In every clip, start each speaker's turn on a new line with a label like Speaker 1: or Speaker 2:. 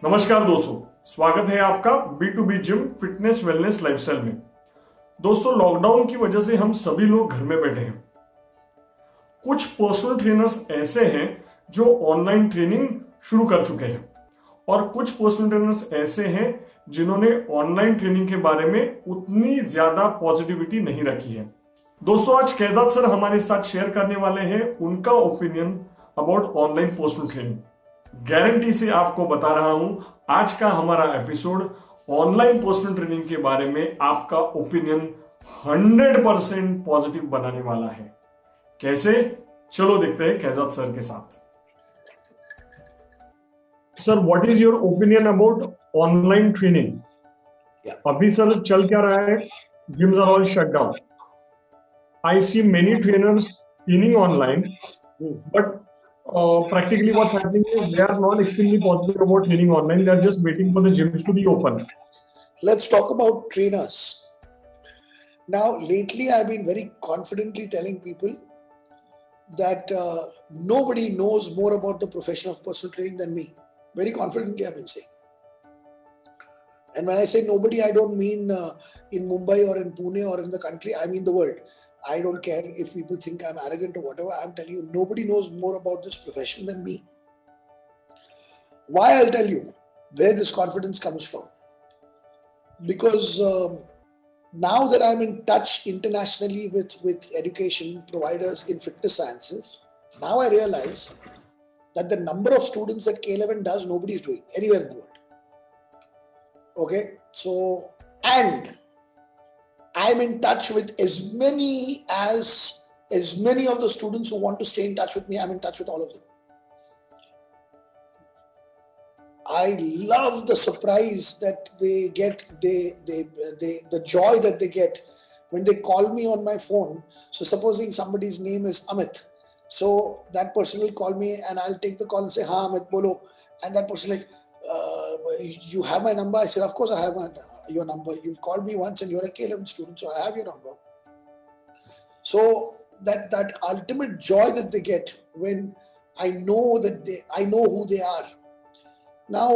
Speaker 1: नमस्कार दोस्तों, स्वागत है आपका B2B gym fitness wellness lifestyle में। दोस्तों, लॉकडाउन की वजह से हम सभी लोग घर में बैठे हैं। कुछ पर्सनल ट्रेनर्स ऐसे हैं जो ऑनलाइन ट्रेनिंग शुरू कर चुके हैं और कुछ पर्सनल ट्रेनर्स ऐसे हैं जिन्होंने ऑनलाइन ट्रेनिंग के बारे में उतनी ज्यादा पॉजिटिविटी नहीं रखी है। दोस्तों, आज कैजाद सर हमारे साथ शेयर करने वाले हैं उनका opinion about online personal training. Guarantee से आपको बता रहा हूं, आज का हमारा एपिसोड ऑनलाइन पर्सनल ट्रेनिंग के बारे में आपका ओपिनियन 100% पॉजिटिव बनाने वाला है। कैसे? चलो देखते हैं कैजाद सर के साथ। Sir, what is your opinion about online training? अभी सर चल क्या रहा है? Gyms are all shut down. I see many trainers training online, but practically what's happening is they are not extremely positive about training online. They are just waiting for the gyms to be open.
Speaker 2: Let's talk about trainers. Now, lately I've been very confidently telling people that nobody knows more about the profession of personal training than me. Very confidently I've been saying. And when I say nobody, I don't mean in Mumbai or in Pune or in the country, I mean the world. I don't care if people think I'm arrogant or whatever. I'm telling you, nobody knows more about this profession than me. Why? I'll tell you where this confidence comes from. Because now that I'm in touch internationally with education providers in fitness sciences, now I realize that the number of students that K11 does, nobody is doing anywhere in the world. Okay, so, and I'm in touch with as many of the students who want to stay in touch with me. I'm in touch with all of them. I love the surprise that they get, the joy that they get when they call me on my phone. So supposing somebody's name is Amit, so that person will call me and I'll take the call and say, "Ha, Amit, bolo," and that person like, "You have my number?" I said, "Of course I have your number. You've called me once and you're a K11 student, so I have your number." So that ultimate joy that they get when I know that I know who they are. Now,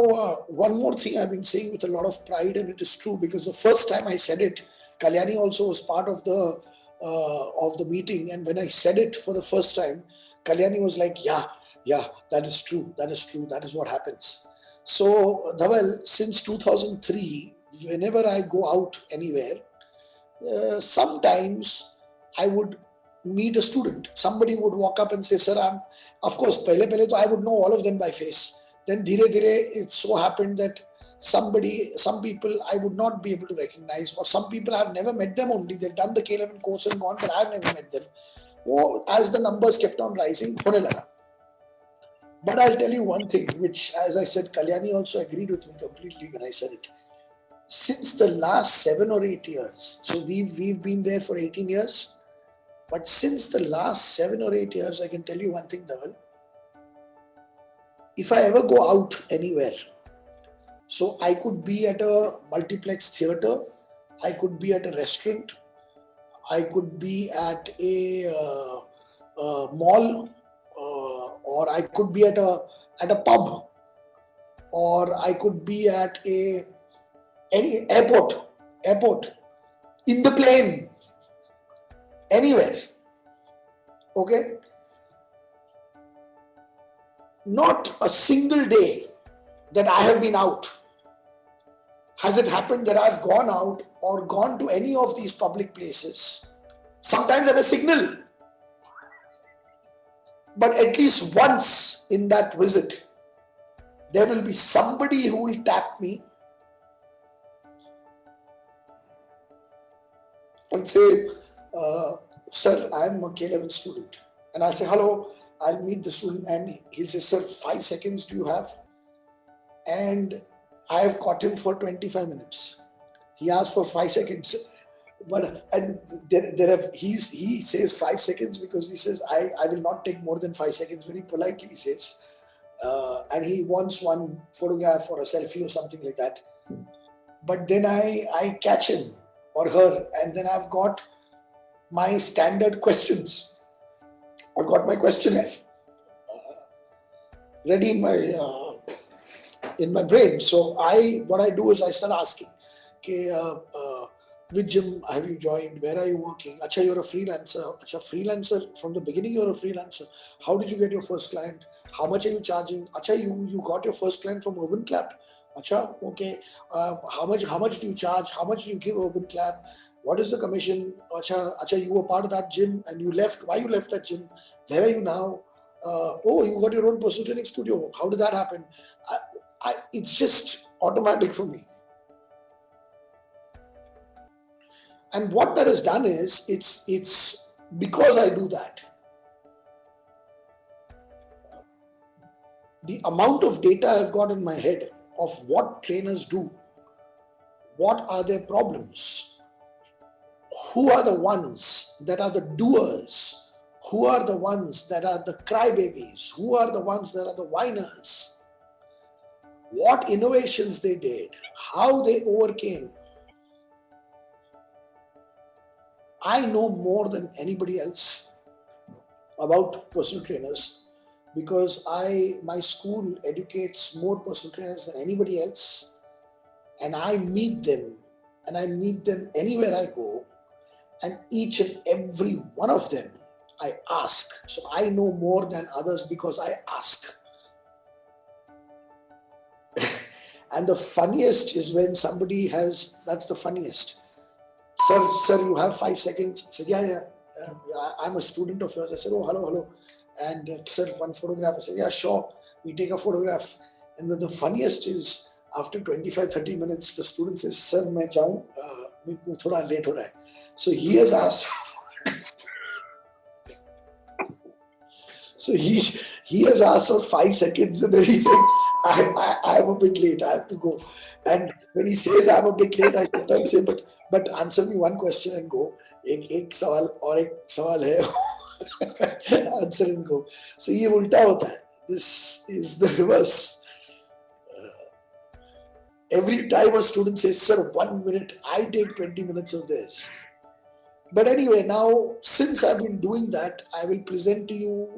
Speaker 2: one more thing I've been saying with a lot of pride, and it is true because the first time I said it, Kalyani also was part of the meeting, and when I said it for the first time, Kalyani was like, "Yeah, that is true. That is true. That is what happens." So, Dhaval, since 2003, whenever I go out anywhere, sometimes I would meet a student. Somebody would walk up and say, "Sir, of course, pehle to I would know all of them by face. Then dhire it so happened that some people I would not be able to recognize, or some people I've never met them only. They've done the K11 course and gone, but I've never met them." Oh, as the numbers kept on rising, hone laga. But I'll tell you one thing, which, as I said, Kalyani also agreed with me completely when I said it. Since the last 7 or 8 years, so we've been there for 18 years, but since the last 7 or 8 years, I can tell you one thing, Dhaval. If I ever go out anywhere, so I could be at a multiplex theater, I could be at a restaurant, I could be at a mall, or I could be at a pub, or I could be at any airport, in the plane, anywhere. Okay? Not a single day that I have been out has it happened that I've gone out or gone to any of these public places, sometimes at a signal, but at least once in that visit, there will be somebody who will tap me and say, "Sir, I'm a K11 student." And I'll say, "Hello." I'll meet the student and he'll say, "Sir, 5 seconds do you have?" And I have caught him for 25 minutes. He asked for 5 seconds. He says 5 seconds because he says, I will not take more than 5 seconds, very politely he says. And he wants one photograph or a selfie or something like that. But then I catch him or her, and then I've got my standard questions. I've got my questionnaire ready in in my brain. So what I do is I start asking, okay, which gym have you joined? Where are you working? Acha, you're a freelancer. Acha, freelancer from the beginning. You're a freelancer. How did you get your first client? How much are you charging? Acha, you got your first client from Urban Clap. Acha, okay. How much do you charge? How much do you give Urban Clap? What is the commission? Acha, you were part of that gym and you left. Why you left that gym? Where are you now? Oh, you got your own personal training studio. How did that happen? It's just automatic for me. And what that has done is, it's because I do that, the amount of data I've got in my head of what trainers do, what are their problems, who are the ones that are the doers, who are the ones that are the crybabies, who are the ones that are the whiners, what innovations they did, how they overcame. I know more than anybody else about personal trainers because my school educates more personal trainers than anybody else, and I meet them anywhere I go, and each and every one of them I ask. So I know more than others because I ask. And the funniest is when somebody that's the funniest. Sir, you have 5 seconds. I said, yeah. I'm a student of yours. I said, oh, hello. And sir, one photograph. I said, yeah, sure. We take a photograph. And then the funniest is, after 25-30 minutes, the student says, sir, मैं जाऊँ, मेरे को थोड़ा late हो रहा है. So he has asked. So he has asked for 5 seconds, and then he said, I'm a bit late. I have to go. And when he says I'm a bit late, I sometimes say, but answer me one question and go. एक सवाल और एक सवाल है. Answer and go. So ये उल्टा होता है. This is the reverse. Every time a student says, sir, 1 minute, I take 20 minutes of this. But anyway, now, since I've been doing that, I will present to you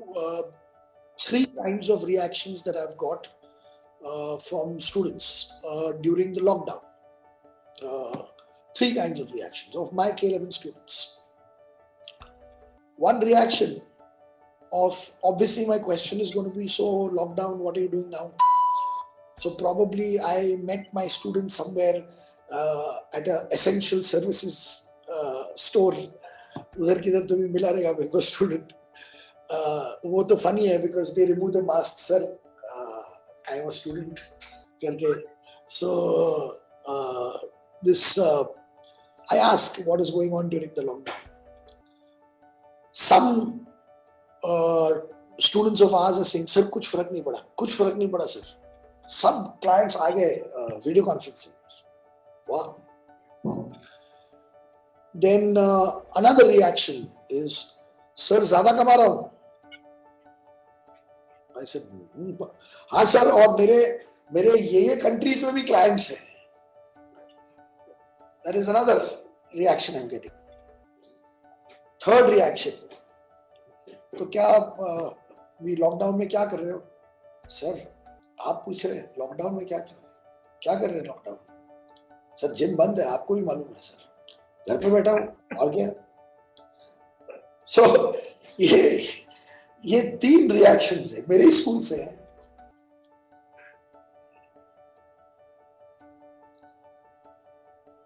Speaker 2: 3 kinds of reactions that I've got from students during the lockdown. 3 kinds of reactions of my K11 students. One reaction of, obviously my question is going to be, so lockdown, what are you doing now? So probably I met my student somewhere at an essential services store. उधर किधर तो भी मिला रहेगा मेरे को student. वो तो funny है because they remove the mask. Sir, I am a student. करके. So I asked what is going on during the lockdown. Some students of ours are saying, sir, कुछ फर्क नहीं पड़ा sir. सब clients आ गए video conferencing. Wow. Then another reaction is, sir, ज़्यादा कमा रहा हूँ. I said, हाँ sir, और मेरे ये countries में भी clients हैं. That is another reaction I'm getting. Third reaction. तो क्या आप लॉकडाउन में क्या कर रहे हो? सर, आप पूछ रहे हैं लॉकडाउन में क्या कर रहे हैं लॉकडाउन? सर, जिम बंद है, आपको भी मालूम है सर. घर पे बैठा हूँ और क्या. So ये 3 रिएक्शंस है मेरे स्कूल से हैं.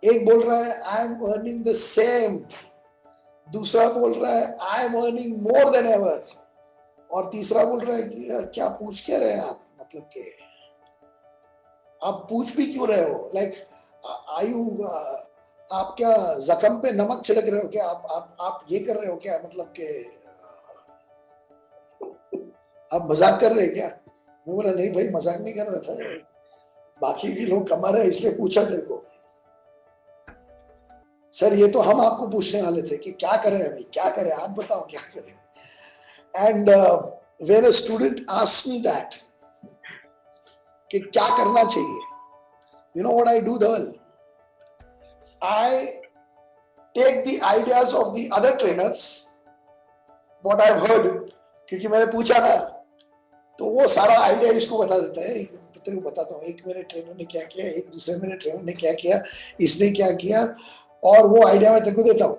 Speaker 2: एक बोल रहा है I am earning the same, दूसरा बोल रहा है I am earning more than ever, और तीसरा बोल रहा है कि यार क्या पूछ क्या रहे हैं आप, मतलब कि आप पूछ भी क्यों रहे हो, लाइक आप क्या जख्म पे नमक छिड़क रहे हो क्या, आप ये कर रहे हो क्या, मतलब कि आप मजाक कर रहे हैं क्या. मैं बोला नहीं भाई, मजाक नहीं कर रहा था, बाकी भी लोग कमा रहे हैं इसलिए पूछा तेरे को. सर, ये तो हम आपको पूछने वाले थे कि क्या करें अभी, क्या करें, आप बताओ क्या करें. And when a student asks me that कि क्या करना चाहिए, you know what I do Dhaval, I take the ideas of the other trainers, what I've heard, क्योंकि मैंने पूछा ना, तो वो सारा आइडिया इसको बता देता है. तेरे को बताता हूँ, एक मेरे ट्रेनर ने क्या किया, एक दूसरे मेरे ट्रेनर ने क्या किया, इसने क्या किया, और वो आइडिया मैं तेरे को देता हूँ।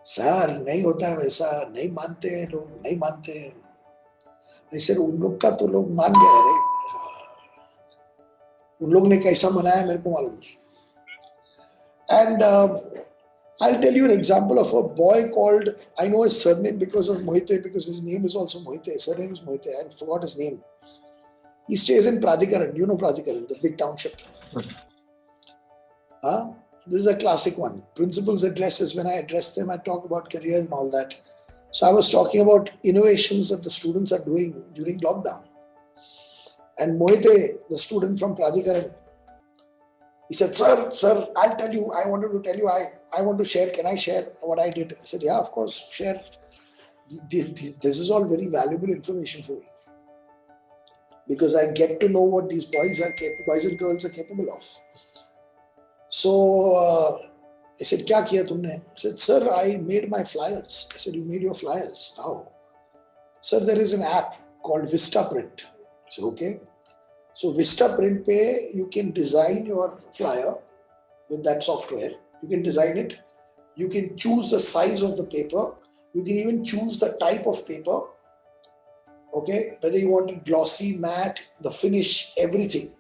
Speaker 2: सर नहीं होता है वैसा, नहीं मानते हैं लोग, नहीं मानते हैं। ऐसे उन लोग का तो लोग मान गए। अरे उन लोग ने कैसा मनाया मेरे को मालूम नहीं। And I'll tell you an example of a boy called, I know his surname because of Mohite, because his name is also Mohite. His surname is Mohite. I forgot his name. He stays in Pradikaran. You know Pradikaran, the big township. Huh? This is a classic one. Principal's addresses, when I address them, I talk about career and all that. So I was talking about innovations that the students are doing during lockdown. And Mohite, the student from Pradikaran, he said, sir, I'll tell you, I wanted to tell you, I want to share, can I share what I did? I said, yeah, of course, share. This is all very valuable information for me. Because I get to know what these boys and girls are capable of. So I said, kya kiya tumne? He said, sir, I made my flyers. I said, you made your flyers? How? Sir, there is an app called Vistaprint. I said, okay. So Vistaprint pe you can design your flyer with that software. You can design it. You can choose the size of the paper. You can even choose the type of paper. Okay, whether you want it glossy, matte, the finish, everything.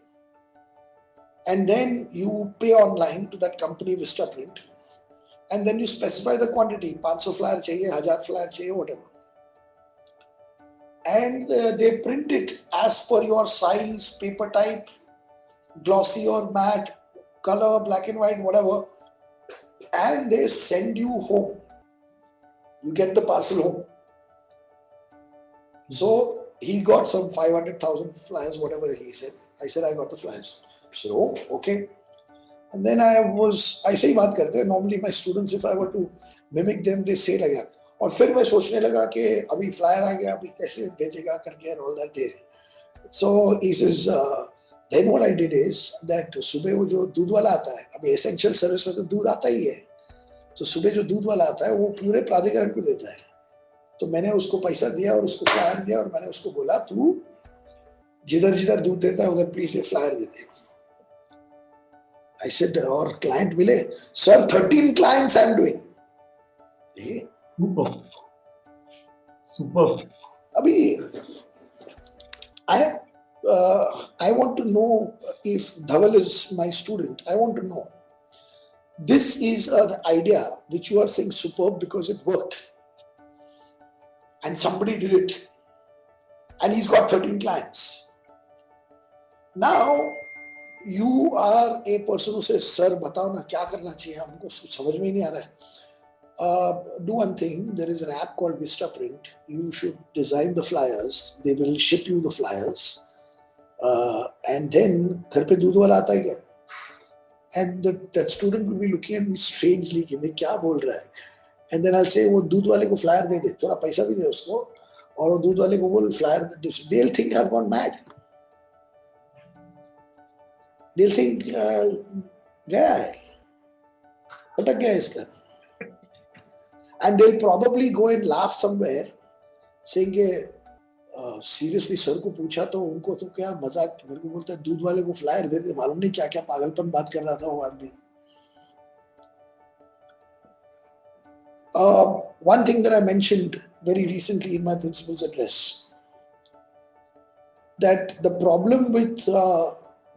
Speaker 2: And then you pay online to that company Vistaprint. And then you specify the quantity. 500 flyer chahiye, 1000 flyer chahiye, whatever. And they print it as per your size, paper type, glossy or matte, color, black and white, whatever, and they send you home. You get the parcel home. So he got some 500,000 flyers, whatever he said. I said, I got the flyers. So, oh, okay. And then I say बात करते हैं. Normally my students, if I were to mimic them, they say like that. और फिर मैं सोचने लगा कि अभी फ्लायर आ गया, अभी कैसे भेजेगा करके and all that day. So he says, then what I did is that सुबह वो जो दूध वाला आता है, अभी एसेंशियल सर्विस में तो दूध आता ही है, तो सुबह जो दूध वाला आता है वो पूरे प्राधिकरण को देता है. तो मैंने उसको पैसा दिया और उसको फ्लायर दिया और मैंने उसको बोला तू जिधर जिधर दूध देता है उधर प्लीज ये flyer they they. I said, और क्लाइंट मिले? Sir 13 clients I am doing.
Speaker 1: Super.
Speaker 2: अभी I want to know if Dhaval is my student. I want to know. This is an idea which you are saying superb because it worked. And somebody did it. And he's got 13 clients. Now, you are a person who says, Sir, बताओ ना क्या करना चाहिए, हमको समझ में ही नहीं आ रहा है. Do one thing, there is an app called Vistaprint. You should design the flyers. They will ship you the flyers. And then, घर पे दूध वाला आता है क्या? And that student will be looking at me strangely कि मैं क्या बोल रहा है. And then I'll say वो दूध वाले को flyer दे दे, थोड़ा पैसा भी दे उसको, और वो दूध वाले को बोल flyer. They'll think I've gone mad. They'll think गया है, भटक गया इसका. And they'll probably go and laugh somewhere, saying कि सीरियसली सर को पूछा तो उनको तो क्या मजाक, मेरे को बोलता है दूध वाले को फ्लायर दे दे, मालूम नहीं क्या क्या पागलपन बात कर रहा था वो आदमी. One thing that I mentioned very recently in my principal's address, that the problem with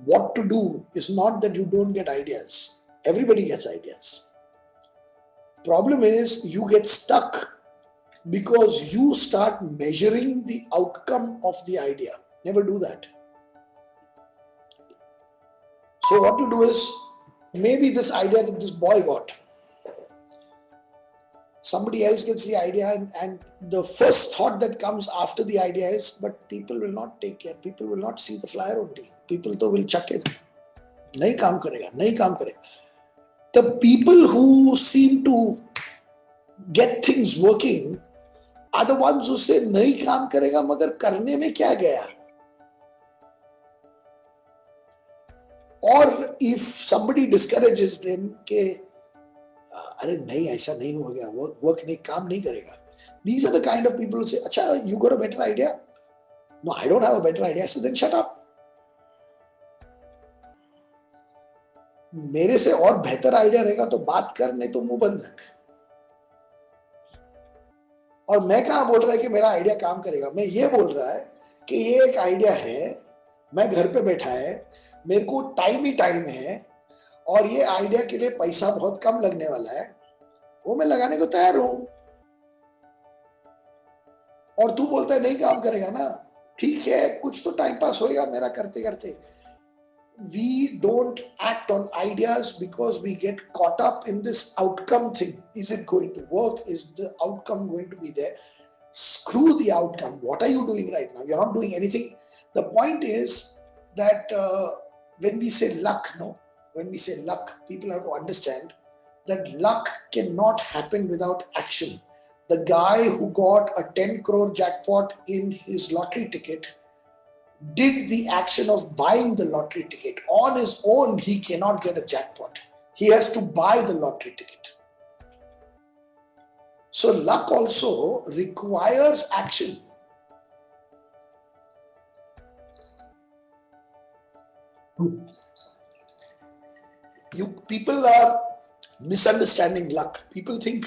Speaker 2: what to do is not that you don't get ideas. Everybody gets ideas. Problem is you get stuck because you start measuring the outcome of the idea. Never do that. So what to do is, maybe this idea that this boy got, somebody else gets the idea, and the first thought that comes after the idea is, but people will not take care. People will not see the flyer only. People though will chuck it. नहीं काम करेगा, नहीं काम करेगा. The people who seem to get things working are the ones who say नहीं काम करेगा मगर करने में क्या गया. Or if somebody discourages them कि अरे नहीं ऐसा नहीं हो गया, work नहीं, काम नहीं करेगा. These are the kind of people who say, अच्छा, you got a better idea? No, I don't have a better idea. So then shut up. मेरे से और बेहतर आइडिया रहेगा तो बात कर, नहीं तो मुंह बंद रख। और मैं कहाँ बोल रहा है कि मेरा आइडिया काम करेगा, मैं ये बोल रहा है कि ये एक आइडिया है, मैं घर पे बैठा है, मेरे को टाइम ही टाइम है, और ये आइडिया के लिए पैसा बहुत कम लगने वाला है, वो मैं लगाने को तैयार हूं। और तू बोलता है नहीं काम करेगा ना, ठीक है, कुछ तो टाइम पास होएगा मेरा करते करते। We don't act on ideas because we get caught up in this outcome thing. Is it going to work? Is the outcome going to be there? Screw the outcome. What are you doing right now? You're not doing anything. The point is that when we say luck, when we say luck, people have to understand that luck cannot happen without action. The guy who got a 10 crore jackpot in his lottery ticket did the action of buying the lottery ticket. On his own, he cannot get a jackpot. He has to buy the lottery ticket. So luck also requires action. People are misunderstanding luck. People think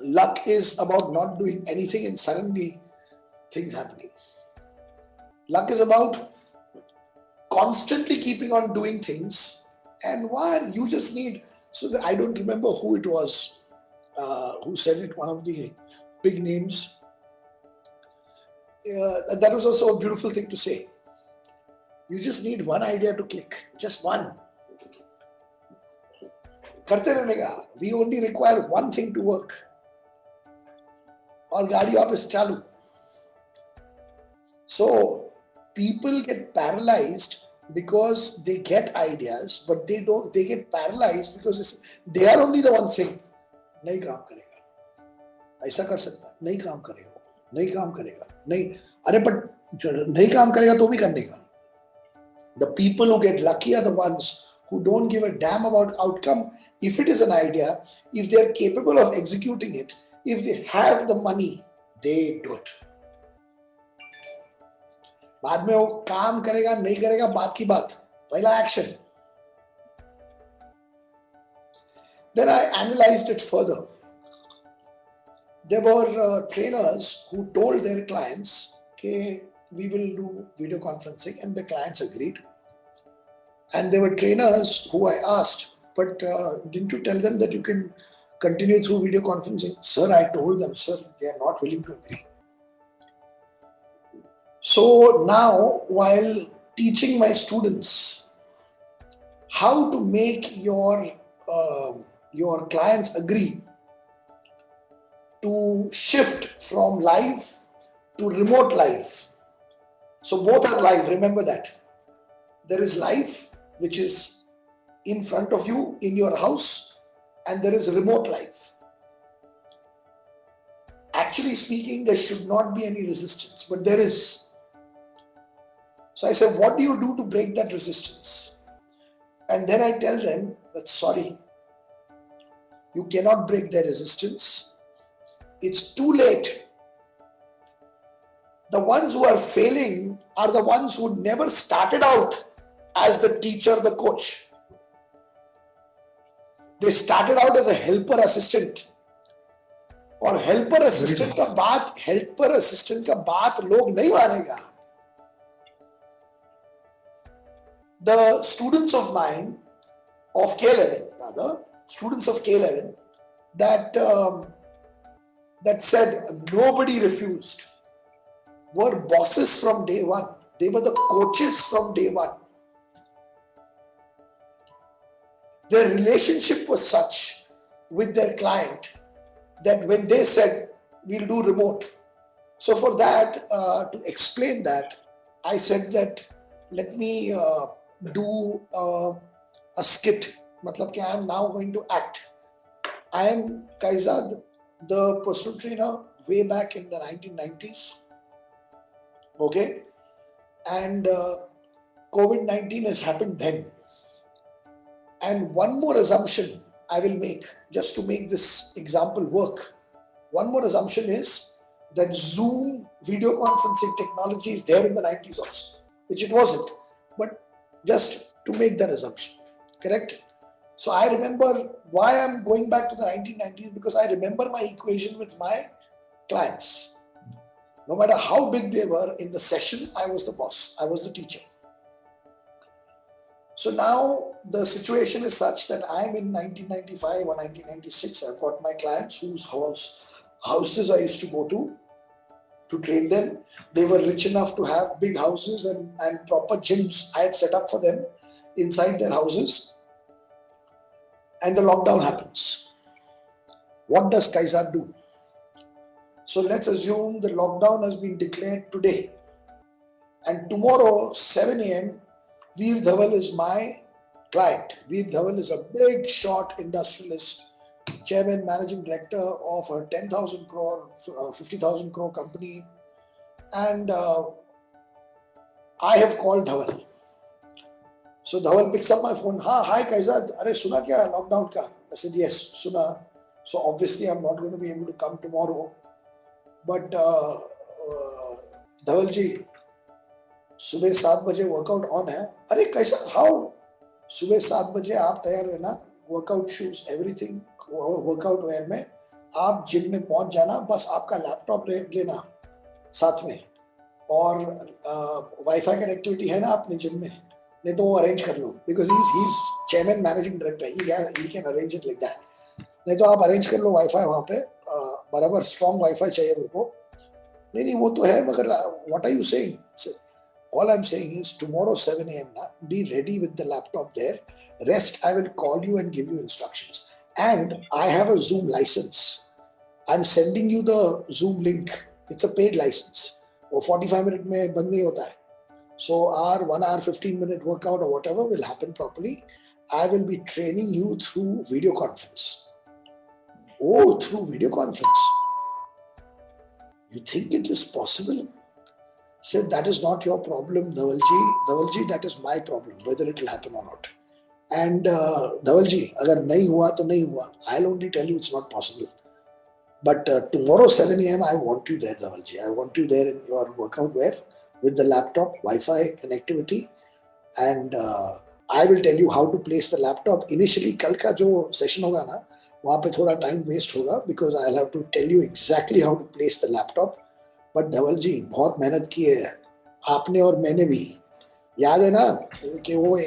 Speaker 2: luck is about not doing anything and suddenly things happening. Luck is about constantly keeping on doing things, and one you just need. So I don't remember who it was who said it. One of the big names. That was also a beautiful thing to say. You just need one idea to click, just one. करते रहने का. We only require one thing to work. और गाड़ी वापस चालू. So people get paralyzed because they get ideas, but they don't. They get paralyzed because they are only the ones saying, "नहीं काम करेगा, ऐसा कर सकता, नहीं काम करेगा, नहीं काम करेगा, नहीं." अरे but नहीं काम करेगा तो भी करने का. The people who get lucky are the ones who don't give a damn about outcome. If it is an idea, if they are capable of executing it, if they have the money, they do it. बाद में वो काम करेगा नहीं करेगा बात की बात, पहला action. Then I analyzed it further. There were trainers who told their clients, okay, we will do video conferencing, and the clients agreed. And there were trainers who I asked, but didn't you tell them that you can continue through video conferencing? Sir, I told them, sir, they are not willing to agree. So now, while teaching my students how to make your clients agree to shift from live to remote live. So both are live, remember that. There is live, which is in front of you in your house, and there is remote live. Actually speaking, there should not be any resistance, but there is. So I said, what do you do to break that resistance? And then I tell them that, sorry, you cannot break their resistance. It's too late. The ones who are failing are the ones who never started out as the teacher, the coach. They started out as a helper assistant. और helper assistant का बात लोग नहीं मानेगा. The students of mine, of K11 rather, students of K11 that said nobody refused, were bosses from day one. They were the coaches from day one. Their relationship was such with their client that when they said, we'll do remote. So for that, to explain that, I said that let me do a skit. Matlab ki I am now going to act. I am Kaizzad, the personal trainer way back in the 1990s. Okay. And COVID-19 has happened then. And one more assumption I will make, just to make this example work. One more assumption is that Zoom video conferencing technology is there in the 90s also, which it wasn't. But just to make that assumption. correct? So I remember why I'm going back to the 1990s, because I remember my equation with my clients. No matter how big they were in the session, I was the boss, I was the teacher. So now the situation is such that I'm in 1995 or 1996. I've got my clients whose houses I used to go to train them. They were rich enough to have big houses and proper gyms I had set up for them inside their houses. And the lockdown happens. What does Kaizzad do? So let's assume the lockdown has been declared today. And tomorrow, 7 a.m., Veer Dhaval is my client. Veer Dhaval is a big shot industrialist, chairman, managing director of a 10,000 crore, 50,000 crore company. And I have called Dhaval. So Dhaval picks up my phone. Hi Kaizzad, are suna kya lockdown ka? I said, yes, suna. So obviously I'm not going to be able to come tomorrow. But Dhaval ji, सुबह 7 बजे workout on है. अरे कैसा, how? सुबह 7 बजे आप तैयार रहना, workout shoes everything workout wear में, आप जिम में पहुंच जाना, बस आपका लैपटॉप लेना साथ में, और वाईफाई कनेक्टिविटी है ना अपने जिम में, नहीं तो वो अरेंज कर लो, because he is chairman managing director, he can arrange it like that. नहीं तो आप अरेंज कर लो वाईफाई वहाँ पे, बराबर स्ट्रॉन्ग वाईफाई चाहिए मेरे को. नहीं वो तो है, मगर what are you saying? All I'm saying is tomorrow 7 a.m. be ready with the laptop there. Rest, I will call you and give you instructions. And I have a Zoom license. I'm sending you the Zoom link. It's a paid license. वो 45 minute में बंद नहीं होता है. So our 1 hour 15-minute workout or whatever will happen properly. I will be training you through video conference. Oh, through video conference. You think it is possible? Said, that is not your problem, Dhavalji. Dhavalji, that is my problem, whether it will happen or not. And Dhavalji, agar nahi hua to nahi hua. I'll only tell you it's not possible. But tomorrow 7 a.m. I want you there, Dhavalji. I want you there in your workout wear with the laptop, Wi-Fi connectivity, and I will tell you how to place the laptop. Initially, कल का जो session होगा ना, वहाँ पे थोड़ा time waste होगा, because I'll have to tell you exactly how to place the laptop. But Dhaval ji बहुत मेहनत की है आपने और मैंने भी. याद है ना कि वो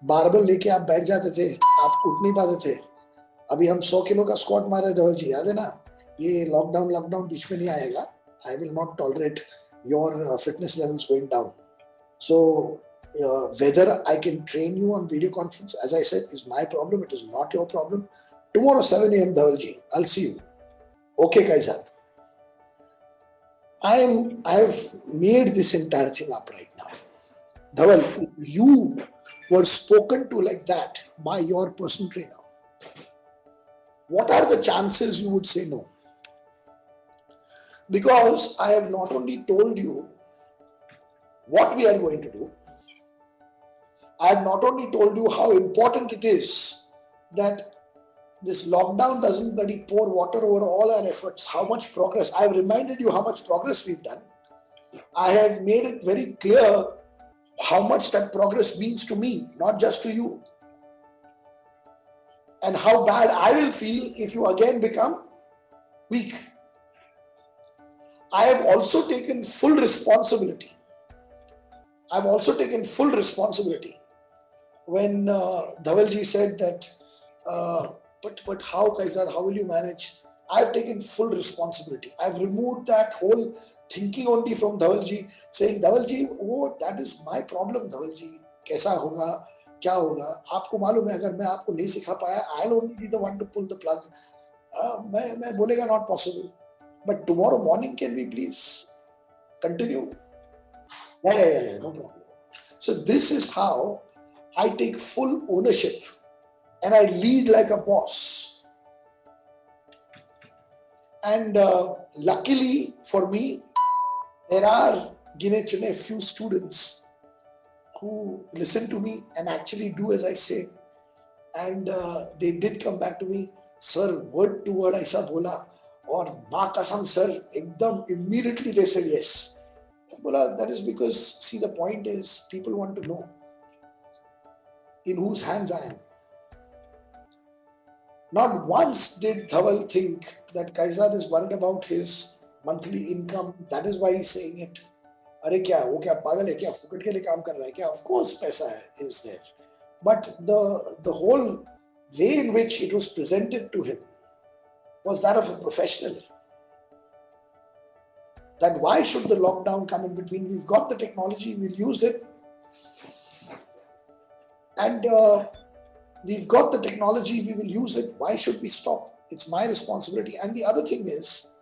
Speaker 2: बारबल लेके आप बैठ जाते थे, आप उठ नहीं पाते थे. अभी हम 100 किलो का स्क्वाट मार रहे धवल जी, याद है ना? ये लॉकडाउन बीच में नहीं आएगा. I will not tolerate your fitness levels going down. So whether I can train you on video conference, as I said, is my problem. It is not your problem. Tomorrow 7 a.m. Dhaval ji, I'll see you. Okay, Kaizzad. I have made this entire thing up right now. Dhaval, you were spoken to like that by your personal trainer. What are the chances you would say no? Because I have not only told you what we are going to do, I have not only told you how important it is that this lockdown doesn't bloody pour water over all our efforts, how much progress. I have reminded you how much progress we've done. I have made it very clear how much that progress means to me, not just to you. And how bad I will feel if you again become weak. I have also taken full responsibility. I've also taken full responsibility when Dhavalji said that but how, Kaizzad, how will you manage? I've taken full responsibility. I've removed that whole thinking only from Dhavalji, saying, Dhavalji, oh, that is my problem, Dhavalji. कैसा होगा, क्या होगा? आपको मालूम है, अगर मैं आपको नहीं सिखा पाया, I'll only be the one to pull the plug. मैं बोलेगा not possible. But tomorrow morning, can we please continue? Yeah, no problem. So this is how I take full ownership. And I lead like a boss. And luckily for me, there are gine-chune few students who listen to me and actually do as I say. And they did come back to me, sir, word to word aisa bola, or maa kasam sir, ekdam immediately they said yes. Bola, that is because, see, the point is people want to know. in whose hands I am. Not once did Dhaval think that Kaizzad is worried about his monthly income. That is why he's saying it. अरे क्या वो क्या पागल है क्या फुकट के लिए काम कर रहा है क्या? Of course पैसा है is there, but the whole way in which it was presented to him was that of a professional. That why should the lockdown come in between? We've got the technology, we'll use it, and we've got the technology, we will use it. Why should we stop? It's my responsibility. And the other thing is,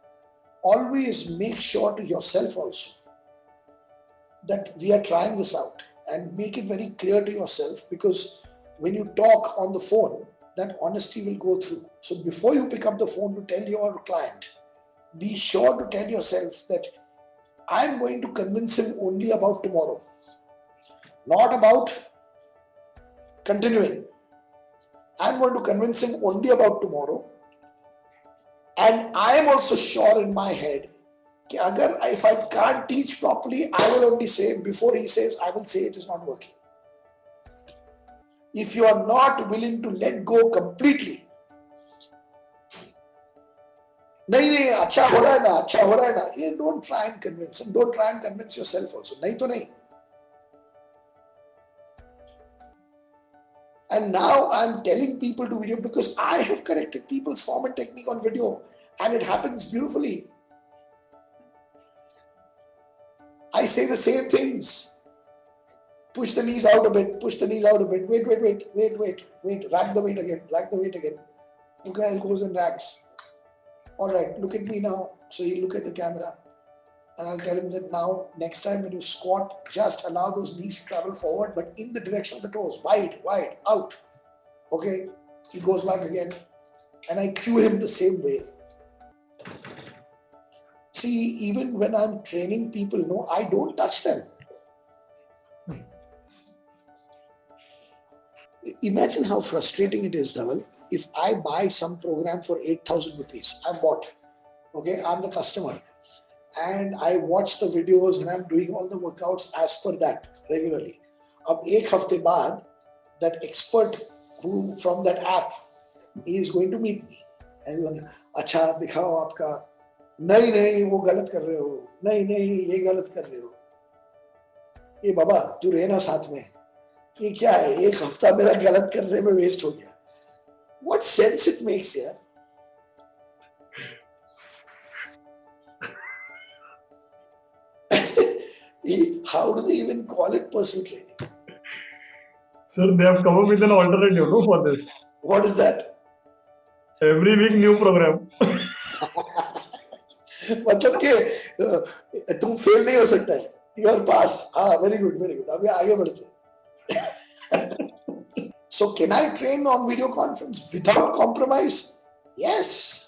Speaker 2: always make sure to yourself also that we are trying this out, and make it very clear to yourself, because when you talk on the phone, that honesty will go through. So before you pick up the phone to tell your client, be sure to tell yourself that I'm going to convince him only about tomorrow, not about continuing. I'm going to convince him only about tomorrow. And I am also sure in my head that if I can't teach properly, I will only say, before he says, I will say it is not working. If you are not willing to let go completely, नहीं अच्छा हो रहा है ना, don't try and convince, and don't try and convince yourself also. नहीं तो नहीं. And now I'm telling people to video because I have corrected people's form and technique on video, and it happens beautifully. I say the same things. Push the knees out a bit, push the knees out a bit. Wait. Rack the weight again. Okay, and goes and racks. All right, look at me now. So he'll look at the camera, and I'll tell him that now, next time when you squat, just allow those knees to travel forward, but in the direction of the toes, wide, out. Okay, he goes back again, and I cue him the same way. See, even when I'm training people, no, I don't touch them. Imagine how frustrating it is, Dhaval, if I buy some program for 8,000 rupees. I bought, okay, I'm the customer. And I watch the videos and I'm doing all the workouts as per that regularly. Ab ek hafte baad, that expert who from that app, he is going to meet me. And he's going, अच्छा दिखाओ आपका, नहीं वो गलत कर रहे हो, नहीं ये गलत कर रहे हो. ये बाबा तू रहना साथ में, ये क्या है, एक हफ्ता मेरा गलत करने में वेस्ट हो गया. What sense it makes here? How do they even call it personal training?
Speaker 1: Sir, they have come up with an alternative, no, for this.
Speaker 2: What is that?
Speaker 1: Every week new program.
Speaker 2: मतलब कि तुम fail नहीं हो सकता है. You are pass. Very good. अभी आगे बढ़ते हैं. So can I train on video conference without compromise? Yes.